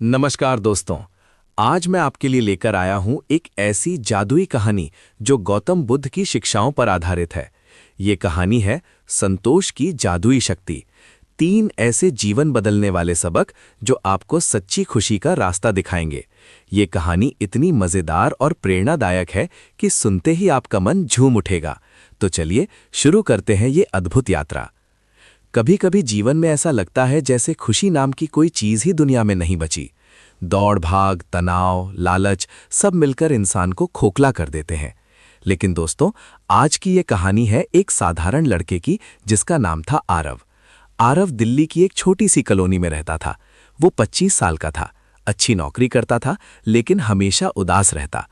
नमस्कार दोस्तों। आज मैं आपके लिए लेकर आया हूं एक ऐसी जादुई कहानी जो गौतम बुद्ध की शिक्षाओं पर आधारित है। ये कहानी है संतोष की जादुई शक्ति। 3 ऐसे जीवन बदलने वाले सबक जो आपको सच्ची खुशी का रास्ता दिखाएंगे। ये कहानी इतनी मजेदार और प्रेरणादायक है कि सुनते ही आपका मन झूम उठेगा। तो चलिए शुरू करते हैं ये अद्भुत यात्रा। कभी कभी जीवन में ऐसा लगता है जैसे खुशी नाम की कोई चीज ही दुनिया में नहीं बची। दौड़ भाग, तनाव, लालच सब मिलकर इंसान को खोखला कर देते हैं। लेकिन दोस्तों, आज की ये कहानी है एक साधारण लड़के की जिसका नाम था आरव। आरव दिल्ली की एक छोटी सी कॉलोनी में रहता था। वो 25 साल का था, अच्छी नौकरी करता था, लेकिन हमेशा उदास रहता।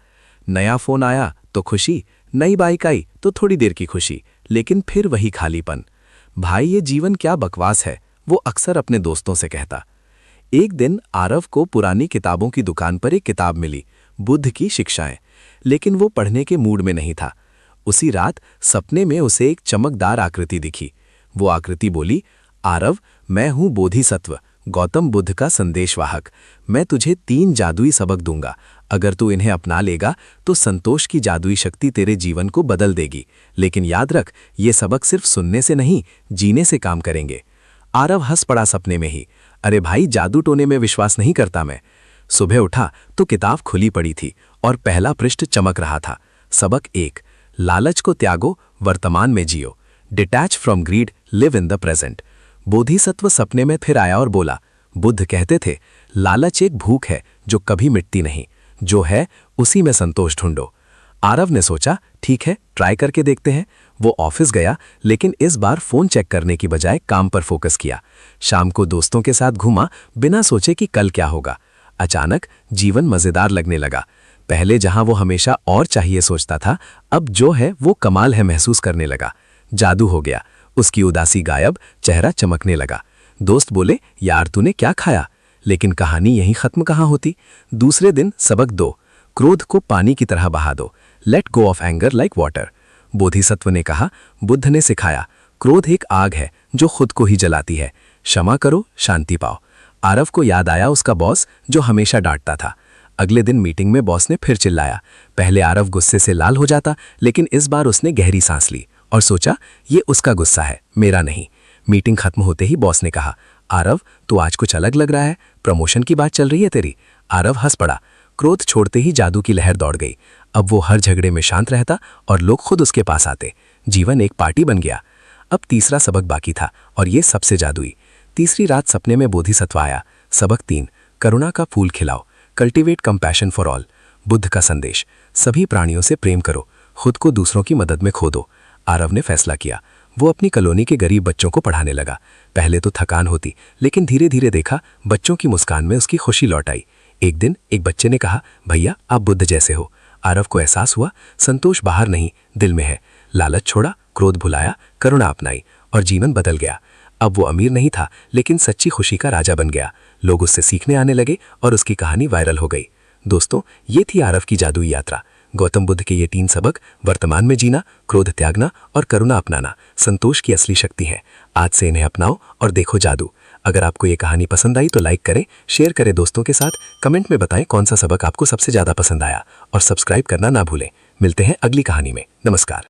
नया फोन आया तो खुशी, नई बाइक आई तो थोड़ी देर की खुशी, लेकिन फिर वही खालीपन। भाई, ये जीवन क्या बकवास है, वो अक्सर अपने दोस्तों से कहता। एक दिन आरव को पुरानी किताबों की दुकान पर एक किताब मिली, बुद्ध की शिक्षाएं, लेकिन वो पढ़ने के मूड में नहीं था। उसी रात सपने में उसे एक चमकदार आकृति दिखी। वो आकृति बोली, आरव, मैं हूं बोधिसत्व, गौतम बुद्ध का संदेशवाहक। मैं तुझे 3 जादुई सबक दूंगा। अगर तू इन्हें अपना लेगा तो संतोष की जादुई शक्ति तेरे जीवन को बदल देगी। लेकिन याद रख, ये सबक सिर्फ सुनने से नहीं, जीने से काम करेंगे। आरव हंस पड़ा सपने में ही। अरे भाई, जादू टोने में विश्वास नहीं करता मैं। सुबह उठा तो किताब खुली पड़ी थी और पहला पृष्ठ चमक रहा था। सबक 1, लालच को त्यागो, वर्तमान में जियो। Detach from greed, live in the present. Bodhisattva सपने में फिर आया और बोला, बुद्ध कहते थे, लालच एक भूख है जो कभी मिटती नहीं, जो है उसी में संतोष ढूंढो। आरव ने सोचा, ठीक है, ट्राई करके देखते हैं। वो ऑफिस गया, लेकिन इस बार फोन चेक करने की बजाय काम पर फोकस किया। शाम को दोस्तों के साथ घूमा, बिना सोचे कि कल क्या होगा। अचानक जीवन मजेदार लगने लगा। पहले जहां वो हमेशा और चाहिए सोचता था, अब जो है वो कमाल है महसूस करने लगा। जादू हो गया। उसकी उदासी गायब, चेहरा चमकने लगा। दोस्त बोले, यार तूने क्या खाया? लेकिन कहानी यहीं खत्म कहाँ होती। दूसरे दिन सबक 2, क्रोध को पानी की तरह बहा दो। Let go of anger like water. Bodhisattva ने कहा, बुद्ध ने सिखाया, क्रोध एक आग है जो खुद को ही जलाती है। क्षमा करो, शांति पाओ। आरव को याद आया उसका बॉस जो हमेशा डांटता था। अगले दिन मीटिंग में बॉस ने फिर चिल्लाया। पहले आरव गुस्से से लाल हो जाता, लेकिन इस बार उसने गहरी सांस ली और सोचा, ये उसका गुस्सा है, मेरा नहीं। मीटिंग खत्म होते ही बॉस ने कहा, आरव, तू आज कुछ अलग लग रहा है, प्रमोशन की बात चल रही है तेरी। आरव हंस पड़ा। क्रोध छोड़ते ही जादू की लहर दौड़ गई। अब वो हर झगड़े में शांत रहता और लोग खुद उसके पास आते। जीवन एक पार्टी बन गया। अब तीसरा सबक बाकी था और ये सबसे जादुई। तीसरी रात सपने में बोधिसत्व आया। सबक 3, करुणा का फूल खिलाओ, cultivate compassion for all. Buddha का संदेश, सभी प्राणियों से प्रेम करो, खुद को दूसरों की मदद में खो दो। आरव ने फैसला किया। वो अपनी कॉलोनी के गरीब बच्चों को पढ़ाने लगा। पहले तो थकान होती, लेकिन धीरे धीरे देखा बच्चों की मुस्कान में उसकी खुशी लौट आई। एक दिन एक बच्चे ने कहा, भैया आप बुद्ध जैसे हो। आरव को एहसास हुआ, संतोष बाहर नहीं, दिल में है। लालच छोड़ा, क्रोध भुलाया, करुणा अपनाई और जीवन बदल गया। अब वो अमीर नहीं था, लेकिन सच्ची खुशी का राजा बन गया। लोग उससे सीखने आने लगे और उसकी कहानी वायरल हो गई। दोस्तों, ये थी आरव की जादुई यात्रा। गौतम बुद्ध के ये 3 सबक, वर्तमान में जीना, क्रोध त्यागना और करुणा अपनाना, संतोष की असली शक्ति है। आज से इन्हें अपनाओ और देखो जादू। अगर आपको ये कहानी पसंद आई तो लाइक करें, शेयर करें दोस्तों के साथ, कमेंट में बताएं कौन सा सबक आपको सबसे ज्यादा पसंद आया और सब्सक्राइब करना ना भूलें। मिलते हैं अगली कहानी में। नमस्कार।